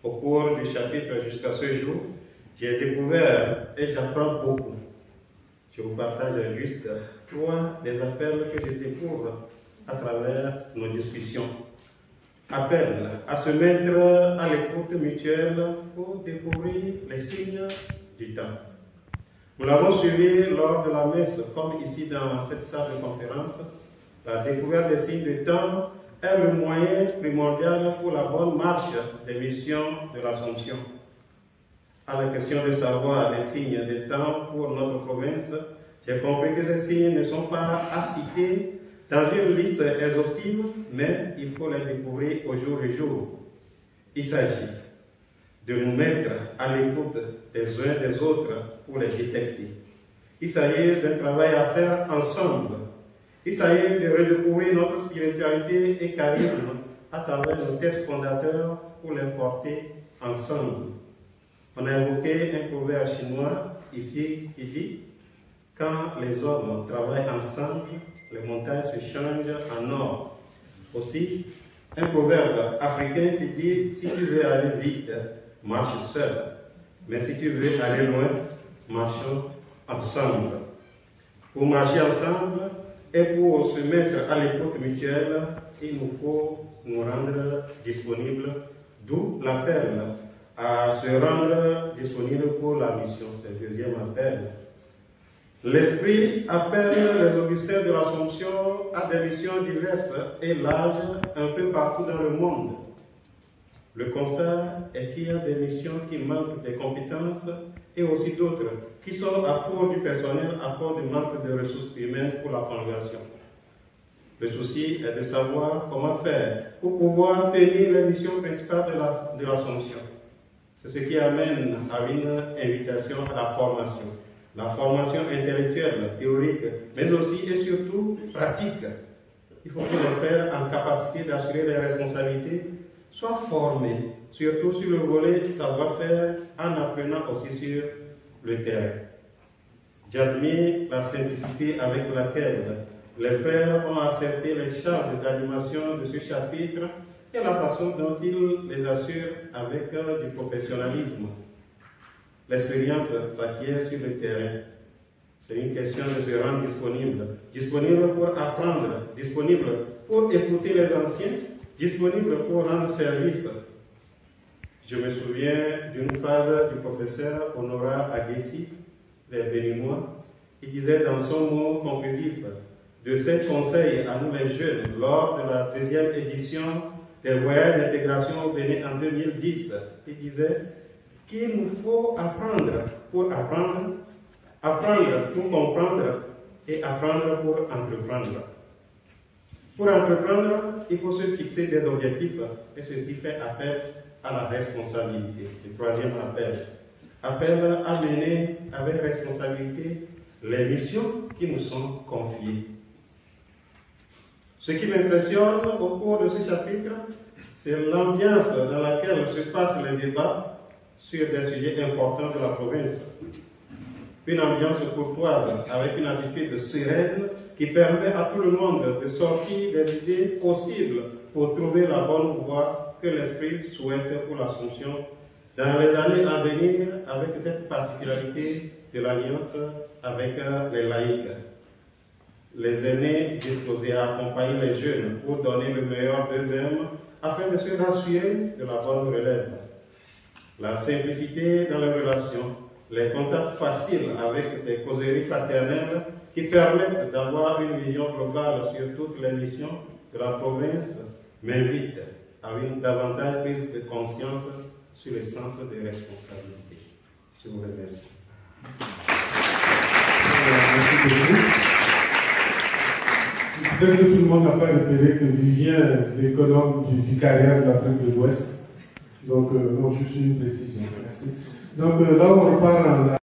au cours du chapitre jusqu'à ce jour, j'ai découvert et j'apprends beaucoup. Je vous partage juste trois des appels que je découvre à travers nos discussions. Appel à se mettre à l'écoute mutuelle pour découvrir les signes du temps. Nous l'avons suivi lors de la messe, comme ici dans cette salle de conférence. La découverte des signes du temps est le moyen primordial pour la bonne marche des missions de l'Assomption. À la question de savoir les signes des temps pour notre province, j'ai compris que ces signes ne sont pas à citer dans une liste exhaustive, mais il faut les découvrir au jour le jour. Il s'agit de nous mettre à l'écoute des uns des autres pour les détecter. Il s'agit d'un travail à faire ensemble. Il s'agit de redécouvrir notre spiritualité et charisme à travers nos textes fondateurs pour les porter ensemble. On a évoqué un proverbe chinois ici qui dit « Quand les hommes travaillent ensemble, les montagnes se changent en or. » Aussi, un proverbe africain qui dit « Si tu veux aller vite, marche seul. Mais si tu veux aller loin, marchons ensemble. » Pour marcher ensemble et pour se mettre à l'écoute mutuelle, il nous faut nous rendre disponibles, d'où l'appel à se rendre disponible pour la mission. C'est le deuxième appel. L'Esprit appelle les Augustins de l'Assomption à des missions diverses et larges un peu partout dans le monde. Le constat est qu'il y a des missions qui manquent des compétences et aussi d'autres qui sont à court du personnel, à cause du manque de ressources humaines pour la congrégation. Le souci est de savoir comment faire pour pouvoir tenir les missions principales de l'Assomption. C'est ce qui amène à une invitation à la formation. La formation intellectuelle, théorique, mais aussi et surtout pratique. Il faut que les frères en capacité d'assurer les responsabilités soient formés, surtout sur le volet savoir-faire, en apprenant aussi sur le terrain. J'admire la simplicité avec laquelle les frères ont accepté les charges d'animation de ce chapitre et la façon dont ils les assurent avec du professionnalisme. L'expérience s'acquiert sur le terrain. C'est une question de se rendre disponible. Disponible pour apprendre, disponible pour écouter les anciens, disponible pour rendre service. Je me souviens d'une phrase du professeur Honorat Aguessi, les Béninois, qui disait dans son mot conclusif de ses conseils à nous les jeunes lors de la deuxième édition des voyages d'intégration au Bénin en 2010. Il disait qu'il nous faut apprendre pour apprendre, apprendre pour comprendre et apprendre pour entreprendre. Pour entreprendre, il faut se fixer des objectifs et ceci fait appel à la responsabilité. Le troisième appel. Appel à mener avec responsabilité les missions qui nous sont confiées. Ce qui m'impressionne au cours de ce chapitre, c'est l'ambiance dans laquelle se passent les débats sur des sujets importants de la province. Une ambiance courtoise avec une attitude sereine qui permet à tout le monde de sortir des idées possibles pour trouver la bonne voie que l'Esprit souhaite pour l'Assomption dans les années à venir, avec cette particularité de l'alliance avec les laïcs. Les aînés disposés à accompagner les jeunes pour donner le meilleur d'eux-mêmes afin de se rassurer de la bonne relève. La simplicité dans les relations, les contacts faciles avec des causeries fraternelles qui permettent d'avoir une vision globale sur toutes les missions de la province m'invitent à une davantage prise de conscience sur le sens des responsabilités. Je vous remercie. Merci beaucoup. Peut-être que tout le monde n'a pas repéré que Vivien est l'économe du carrière de l'Afrique de l'Ouest. Donc, non, juste une précision. Merci. Donc, là, on repart en